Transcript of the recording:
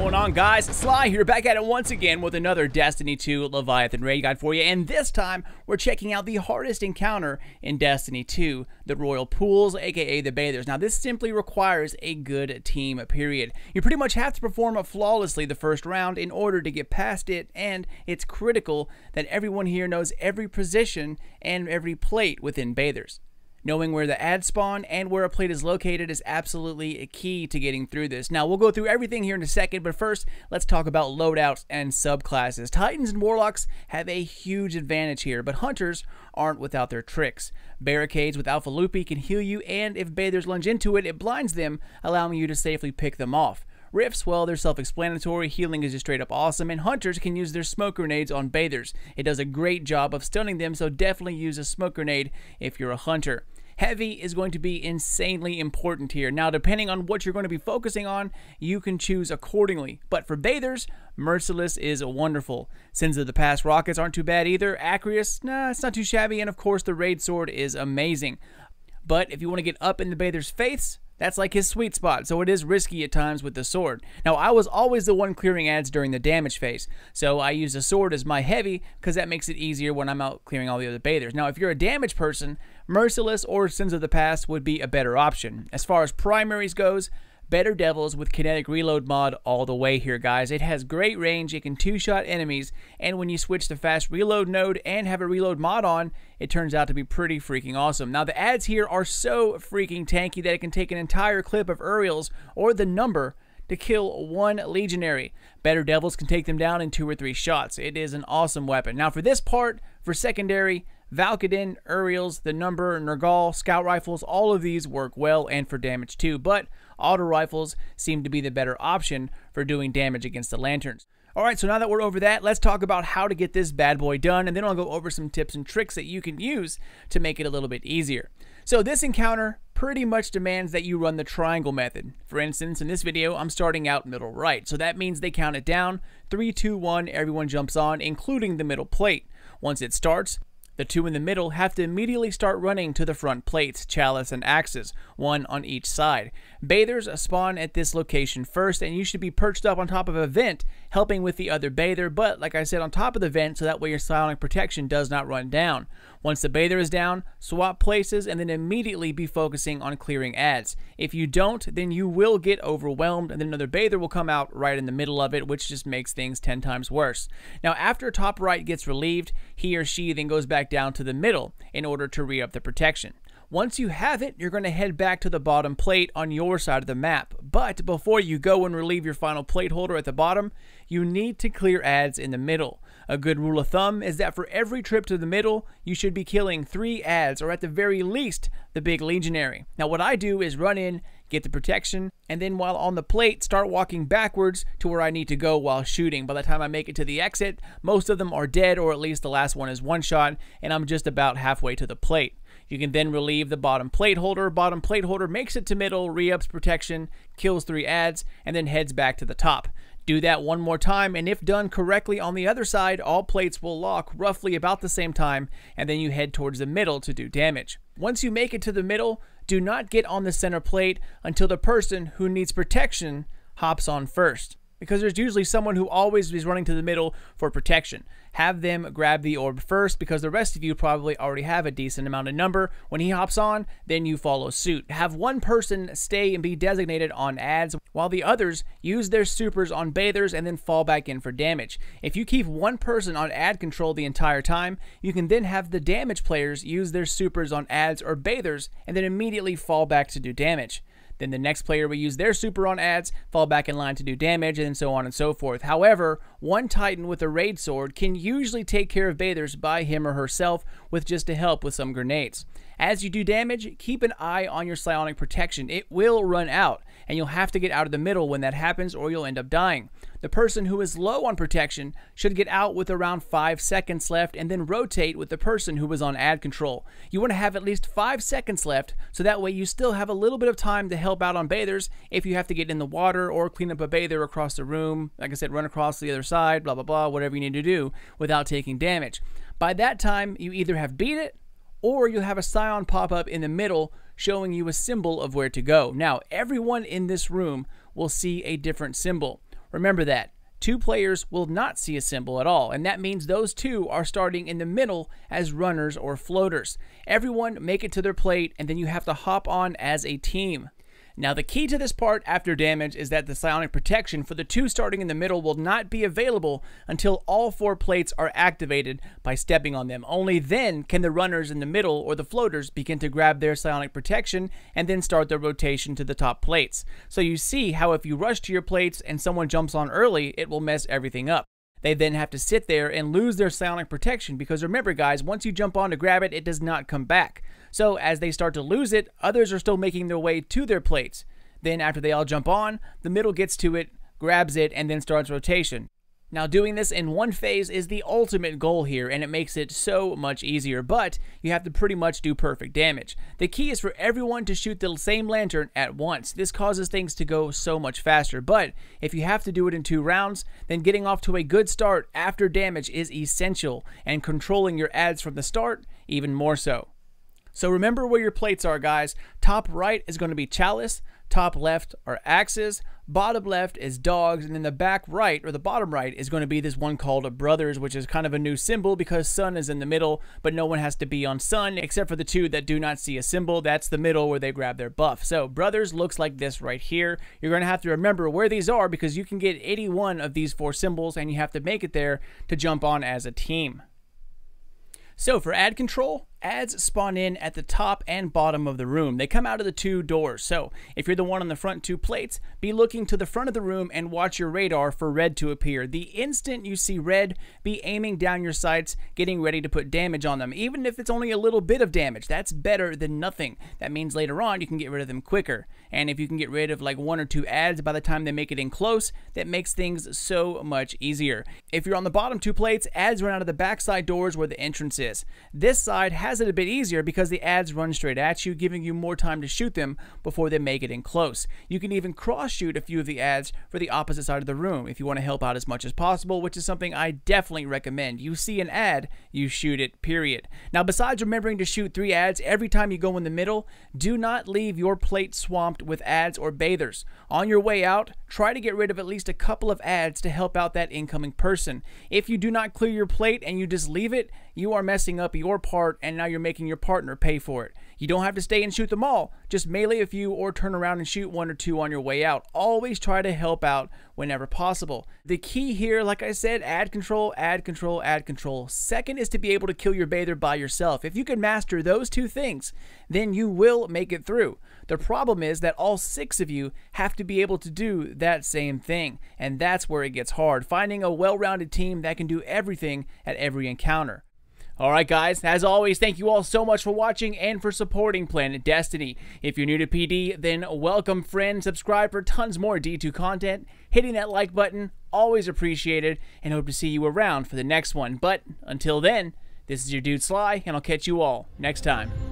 going on, guys? Sly here, back at it once again with another Destiny 2 Leviathan raid guide for you, and this time we're checking out the hardest encounter in Destiny 2, the Royal Pools, aka the Bathers. Now, this simply requires a good team, period. You pretty much have to perform flawlessly the first round in order to get past it, and it's critical that everyone here knows every position and every plate within Bathers. Knowing where the ads spawn and where a plate is located is absolutely key to getting through this. Now, we'll go through everything here in a second, but first, let's talk about loadouts and subclasses. Titans and Warlocks have a huge advantage here, but Hunters aren't without their tricks. Barricades with Alpha Loopy can heal you, and if Bathers lunge into it, it blinds them, allowing you to safely pick them off. Rifts, well, they're self-explanatory, healing is just straight up awesome, and Hunters can use their smoke grenades on Bathers. It does a great job of stunning them, so definitely use a smoke grenade if you're a Hunter. Heavy is going to be insanely important here. Now, depending on what you're going to be focusing on, you can choose accordingly. But for Bathers, Merciless is wonderful. Sins of the Past rockets aren't too bad either. Acreus, nah, it's not too shabby, and of course the Raid Sword is amazing. But if you want to get up in the Bathers' faiths, that's like his sweet spot, so it is risky at times with the sword. Now, I was always the one clearing ads during the damage phase, so I use the sword as my heavy because that makes it easier when I'm out clearing all the other Bathers. Now, if you're a damage person, Merciless or Sins of the Past would be a better option. As far as primaries goes, Better Devils with kinetic reload mod all the way here, guys. It has great range, it can two-shot enemies, and when you switch the fast reload node and have a reload mod on, it turns out to be pretty freaking awesome. Now, the ads here are so freaking tanky that it can take an entire clip of Uriels or the number to kill one Legionary. Better Devils can take them down in 2 or 3 shots. It is an awesome weapon. Now, for this part, for secondary, Valkadon, Uriels, the number, Nergal, Scout Rifles, all of these work well and for damage too, but auto rifles seem to be the better option for doing damage against the lanterns. Alright, so now that we're over that, let's talk about how to get this bad boy done, and then I'll go over some tips and tricks that you can use to make it a little bit easier. So this encounter pretty much demands that you run the triangle method. For instance, in this video, I'm starting out middle right, so that means they count it down, 3, 2, 1, everyone jumps on, including the middle plate. Once it starts, the 2 in the middle have to immediately start running to the front plates, chalice, and axes, 1 on each side. Bathers spawn at this location first, and you should be perched up on top of a vent, helping with the other Bather, but like I said, on top of the vent, so that way your psionic protection does not run down. Once the Bather is down, swap places, and then immediately be focusing on clearing ads. If you don't, then you will get overwhelmed, and then another Bather will come out right in the middle of it, which just makes things 10 times worse. Now, after top right gets relieved, he or she then goes back down to the middle in order to re-up the protection. Once you have it, you're going to head back to the bottom plate on your side of the map. But before you go and relieve your final plate holder at the bottom, you need to clear ads in the middle. A good rule of thumb is that for every trip to the middle, you should be killing 3 ads, or at the very least, the big Legionary. Now, what I do is run in, get the protection, and then while on the plate, start walking backwards to where I need to go while shooting. By the time I make it to the exit, most of them are dead, or at least the last one is one shot, and I'm just about halfway to the plate. You can then relieve the bottom plate holder. Bottom plate holder makes it to middle, re-ups protection, kills 3 ads, and then heads back to the top. Do that one more time, and if done correctly on the other side, all plates will lock roughly about the same time, and then you head towards the middle to do damage. Once you make it to the middle, do not get on the center plate until the person who needs protection hops on first, because there's usually someone who always is running to the middle for protection. Have them grab the orb first, because the rest of you probably already have a decent amount of number. When he hops on, then you follow suit. Have one person stay and be designated on ads, while the others use their supers on Bathers and then fall back in for damage. If you keep one person on ad control the entire time, you can then have the damage players use their supers on ads or Bathers and then immediately fall back to do damage. Then the next player will use their super on ads, fall back in line to do damage, and so on and so forth. However, one Titan with a raid sword can usually take care of Bathers by him or herself with just a help with some grenades. As you do damage, keep an eye on your psionic protection. It will run out, and you'll have to get out of the middle when that happens, or you'll end up dying. The person who is low on protection should get out with around 5 seconds left, and then rotate with the person who was on ad control. You want to have at least 5 seconds left, so that way you still have a little bit of time to help out on Bathers if you have to get in the water or clean up a Bather across the room. Like I said, run across the other side, blah, blah, blah, whatever you need to do without taking damage. By that time, you either have beat it, or you'll have a Scion pop up in the middle showing you a symbol of where to go. Now, everyone in this room will see a different symbol. Remember that. 2 players will not see a symbol at all, and that means those 2 are starting in the middle as runners or floaters. Everyone make it to their plate, and then you have to hop on as a team. Now, the key to this part after damage is that the psionic protection for the 2 starting in the middle will not be available until all 4 plates are activated by stepping on them. Only then can the runners in the middle or the floaters begin to grab their psionic protection and then start their rotation to the top plates. So you see how if you rush to your plates and someone jumps on early, it will mess everything up. They then have to sit there and lose their psionic protection because remember guys, once you jump on to grab it, it does not come back. So as they start to lose it, others are still making their way to their plates. Then after they all jump on, the middle gets to it, grabs it, and then starts rotation. Now doing this in one phase is the ultimate goal here, and it makes it so much easier, but you have to pretty much do perfect damage. The key is for everyone to shoot the same lantern at once. This causes things to go so much faster, but if you have to do it in 2 rounds, then getting off to a good start after damage is essential, and controlling your adds from the start even more so. So remember where your plates are, guys. Top right is going to be chalice, top left are axes, bottom left is dogs, and then the back right, or the bottom right, is going to be this one called brothers, which is kind of a new symbol because sun is in the middle, but no one has to be on sun except for the 2 that do not see a symbol. That's the middle where they grab their buff. So brothers looks like this right here. You're going to have to remember where these are because you can get 81 of these 4 symbols, and you have to make it there to jump on as a team. So for ad control, ads spawn in at the top and bottom of the room. They come out of the 2 doors. So if you're the one on the front 2 plates, be looking to the front of the room and watch your radar for red to appear. The instant you see red, be aiming down your sights, getting ready to put damage on them. Even if it's only a little bit of damage, that's better than nothing. That means later on you can get rid of them quicker. And if you can get rid of like 1 or 2 ads by the time they make it in close, that makes things so much easier. If you're on the bottom 2 plates, ads run out of the backside doors where the entrance is. This side has it a bit easier because the ads run straight at you, giving you more time to shoot them before they make it in close. You can even cross shoot a few of the ads for the opposite side of the room if you want to help out as much as possible, which is something I definitely recommend. You see an ad, you shoot it, period. Now besides remembering to shoot 3 ads every time you go in the middle, do not leave your plate swamped with ads or bathers. On your way out, try to get rid of at least a couple of ads to help out that incoming person. If you do not clear your plate and you just leave it, you are messing up your part, and now you're making your partner pay for it. You don't have to stay and shoot them all. Just melee a few or turn around and shoot 1 or 2 on your way out. Always try to help out whenever possible. The key here, like I said, ad control, ad control, ad control. Second is to be able to kill your bather by yourself. If you can master those 2 things, then you will make it through. The problem is that all 6 of you have to be able to do that same thing, and that's where it gets hard, finding a well-rounded team that can do everything at every encounter. Alright guys, as always, thank you all so much for watching and for supporting Planet Destiny. If you're new to PD, then welcome friend, subscribe for tons more D2 content, hitting that like button, always appreciated, and hope to see you around for the next one. But until then, this is your dude Sly, and I'll catch you all next time.